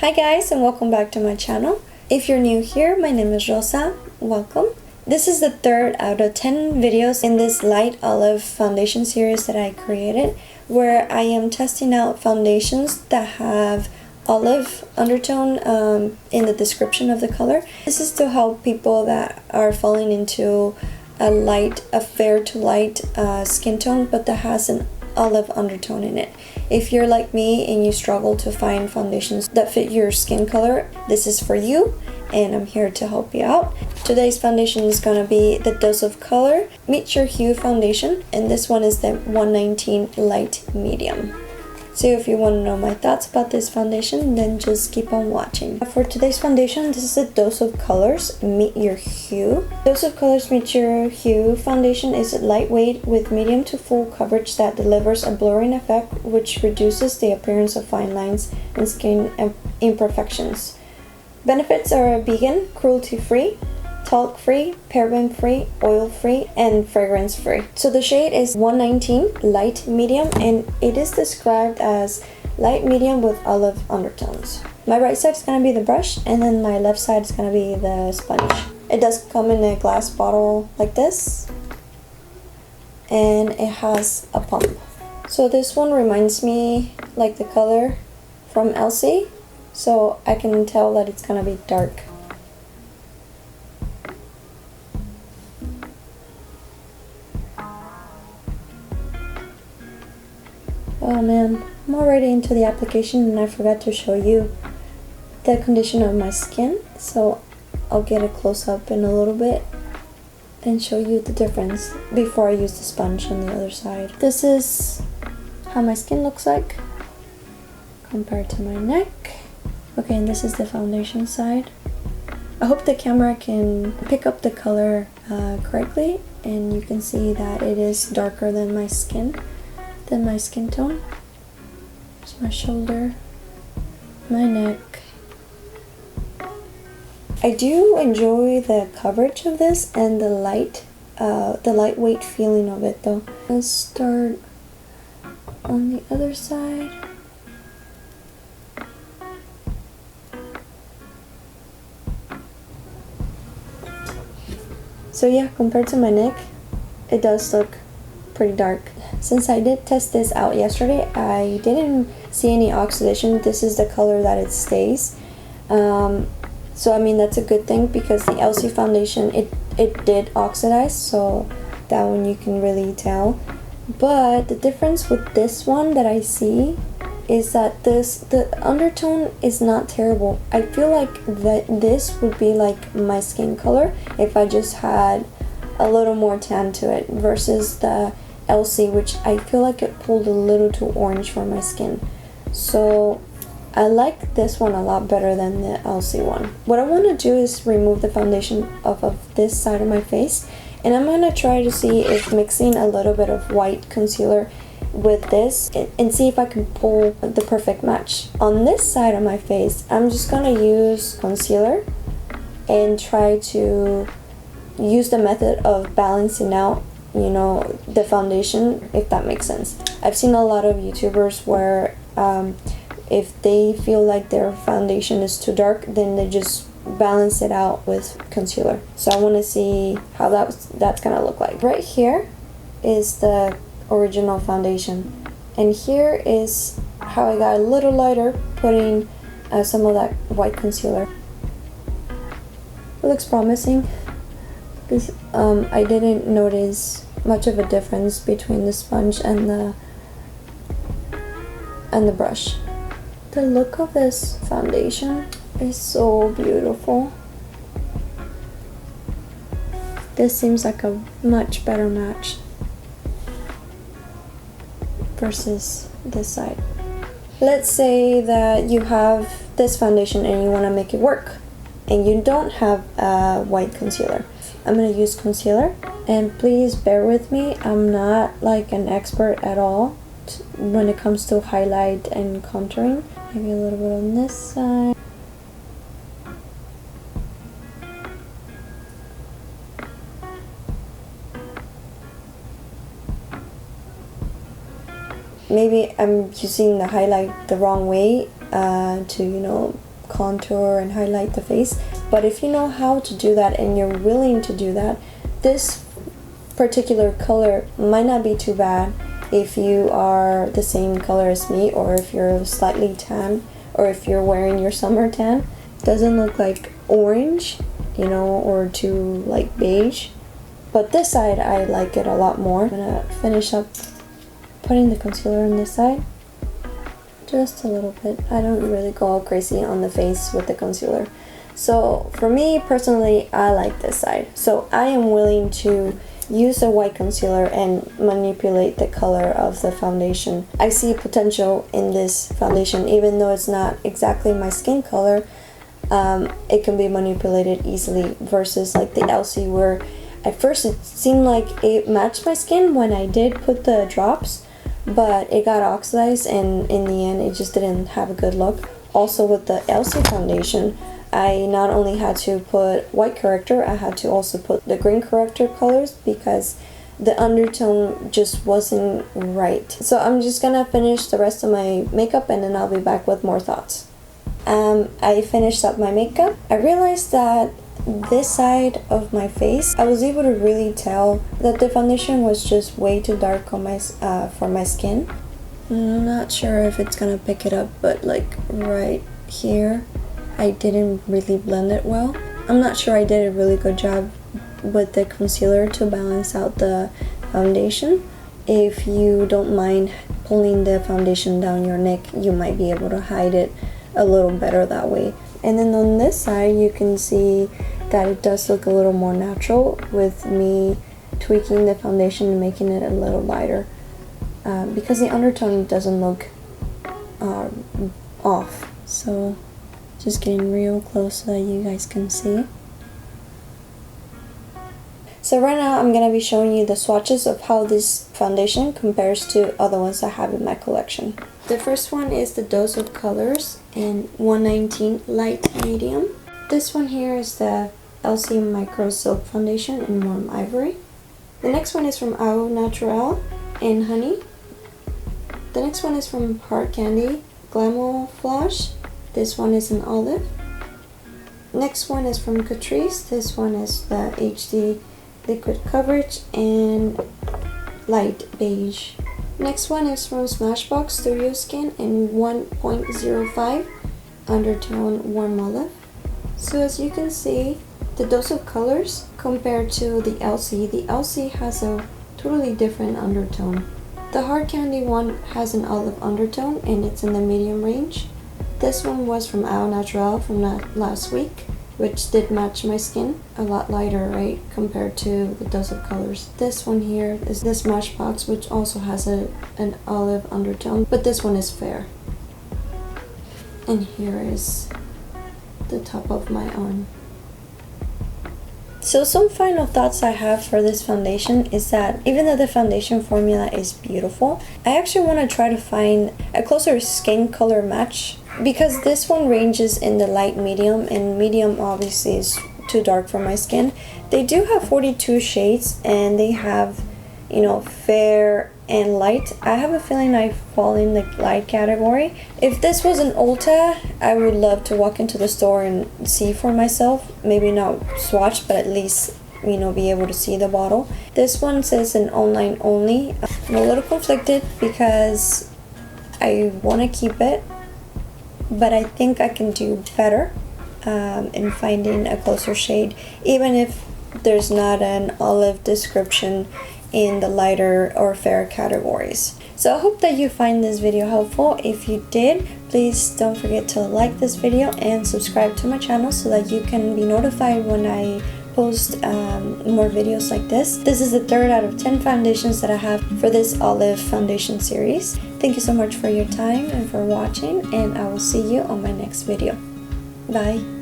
Hi guys, and welcome back to my channel. If you're new here, my name is Rosa. Welcome. This is the third out of 10 videos in this light olive foundation series that I created, where I am testing out foundations that have olive undertone in the description of the color. This is to help people that are falling into a fair to light skin tone, but that has an olive undertone in it. If you're like me and you struggle to find foundations that fit your skin color, this is for you, and I'm here to help you out. Today's foundation is going to be the Dose of Color Meet Your Hue foundation, and this one is the 119 Light Medium. So if you want to know my thoughts about this foundation, then just keep on watching. For today's foundation, this is the Dose of Colors Meet Your Hue. Dose of Colors Meet Your Hue foundation is lightweight with medium to full coverage that delivers a blurring effect which reduces the appearance of fine lines and skin imperfections. Benefits are vegan, cruelty-free, talc-free, paraben-free, oil-free, and fragrance-free. So the shade is 119 Light Medium, and it is described as light medium with olive undertones. My right side is going to be the brush, and then my left side is going to be the sponge. It does come in a glass bottle like this, and it has a pump. So this one reminds me like the color from Elsie, so I can tell that it's going to be dark. Oh man, I'm already into the application and I forgot to show you the condition of my skin, so I'll get a close-up in a little bit and show you the difference before I use the sponge on the other side. This is how my skin looks like compared to my neck. Okay, and this is the foundation side. I hope the camera can pick up the color correctly, and you can see that it is darker than my skin tone. Here's my shoulder, my neck. I do enjoy the coverage of this and the lightweight feeling of it though. Let's start on the other side. So yeah, compared to my neck, it does look pretty dark. Since I did test this out yesterday, I didn't see any oxidation. This is the color that it stays. So I mean, that's a good thing, because the Elsie foundation, it did oxidize, so that one you can really tell. But the difference with this one that I see is that the undertone is not terrible. I feel like that this would be like my skin color if I just had a little more tan to it, versus the Elsie, which I feel like it pulled a little too orange for my skin. So I like this one a lot better than the Elsie one. What I want to do is remove the foundation off of this side of my face, and I'm going to try to see if mixing a little bit of white concealer with this and see if I can pull the perfect match. On this side of my face, I'm just going to use concealer and try to use the method of balancing out, you know, the foundation, if that makes sense. I've seen a lot of YouTubers where if they feel like their foundation is too dark, then they just balance it out with concealer. So I want to see how that's gonna look like. Right here is the original foundation, and here is how I got a little lighter, putting some of that white concealer. It looks promising. I didn't notice much of a difference between the sponge and the brush. The look of this foundation is so beautiful. This seems like a much better match versus this side. Let's say that you have this foundation and you want to make it work, and you don't have white concealer. I'm going to use concealer, and please bear with me, I'm not like an expert at all when it comes to highlight and contouring. Maybe a little bit on this side. Maybe I'm using the highlight the wrong way to, you know, contour and highlight the face. But if you know how to do that and you're willing to do that, this particular color might not be too bad if you are the same color as me, or if you're slightly tan, or if you're wearing your summer tan. Doesn't look like orange, you know, or too like beige. But this side, I like it a lot more. I'm gonna finish up putting the concealer on this side. Just a little bit. I don't really go all crazy on the face with the concealer. So for me personally, I like this side. So I am willing to use a white concealer and manipulate the color of the foundation. I see potential in this foundation, even though it's not exactly my skin color. It can be manipulated easily versus like the Elsie, where at first it seemed like it matched my skin when I did put the drops, but it got oxidized, and in the end it just didn't have a good look. Also with the Elsie foundation, I not only had to put white corrector, I had to also put the green corrector colors because the undertone just wasn't right. So I'm just gonna finish the rest of my makeup and then I'll be back with more thoughts. I finished up my makeup. I realized that this side of my face, I was able to really tell that the foundation was just way too dark on my for my skin. I'm not sure if it's gonna pick it up, but like right here, I didn't really blend it well. I'm not sure I did a really good job with the concealer to balance out the foundation. If you don't mind pulling the foundation down your neck, you might be able to hide it a little better that way. And then on this side, you can see that it does look a little more natural with me tweaking the foundation and making it a little lighter, because the undertone doesn't look off. So just getting real close so that you guys can see. So right now I'm going to be showing you the swatches of how this foundation compares to other ones I have in my collection. The first one is the Dose of Colors in 119 Light Medium. This one here is the Elsie Micro Silk Foundation in Warm Ivory. The next one is from Au Naturel in Honey. The next one is from Hardcandy Glamoflauge. This one is in Olive. Next one is from Catrice. This one is the HD Liquid Coverage and Light Beige. Next one is from Smashbox Studio Skin in 1.05 Undertone Warm Olive. So as you can see, the Dose of Colors compared to the Elsie has a totally different undertone. The Hardcandy one has an olive undertone and it's in the medium range. This one was from Au Naturel from last week, which did match my skin. A lot lighter, right, compared to the Dose of Colors. This one here is the Smashbox, which also has an olive undertone, but this one is fair. And here is the top of my arm. So some final thoughts I have for this foundation is that even though the foundation formula is beautiful, I actually want to try to find a closer skin color match, because this one ranges in the light medium, and medium obviously is too dark for my skin. They do have 42 shades and they have, you know, fair and light. I have a feeling I fall in the light category. If this was an Ulta, I would love to walk into the store and see for myself. Maybe not swatch, but at least, you know, be able to see the bottle. This one says an online only. I'm a little conflicted because I want to keep it, but I think I can do better in finding a closer shade, even if there's not an olive description in the lighter or fair categories. So I hope that you find this video helpful. If you did, please don't forget to like this video and subscribe to my channel so that you can be notified when I post more videos like this. This is the 3rd out of 10 foundations that I have for this olive foundation series. Thank you so much for your time and for watching, and I will see you on my next video. Bye.